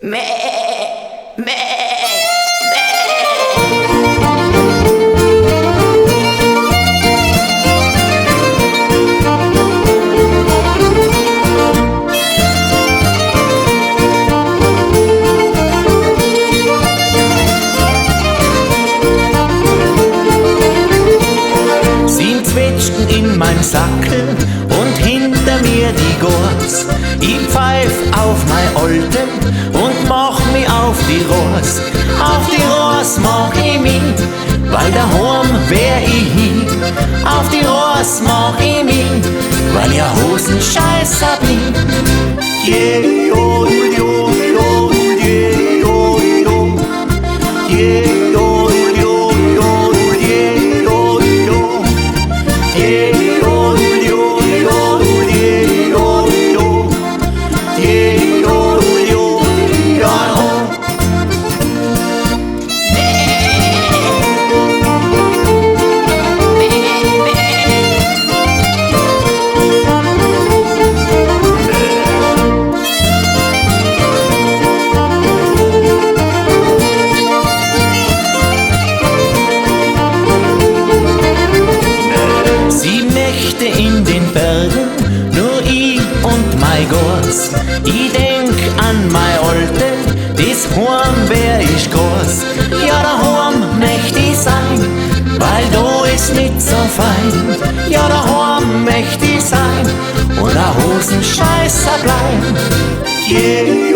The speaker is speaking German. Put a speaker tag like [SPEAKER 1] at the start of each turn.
[SPEAKER 1] Mäh, mäh,
[SPEAKER 2] Sie zwitschten in mein Sackel und hinter mir die Gors. Ich pfeif auf mein Olten und mach mich auf die Ross. Auf die Ross mach ich mich, weil daheim wär ich hin. Auf die Ross mach ich mich, weil ich ein Hosenscheißer bin. Yeah, yo, yo, yo, yeah, yo, yo, yeah, yo, yo, yo, yeah, yo, yo, yeah, yo, yo, yo, yeah, yo, yo, yeah, yo, yo, ja. In den Bergen, nur ich und mein Gors. Ich denk an mein Alte, das Heim wär ich groß. Ja, daheim möcht ich sein, weil da ist nicht so fein. Ja, daheim möcht ich sein und ein Hosenscheißer bleiben. Yeah,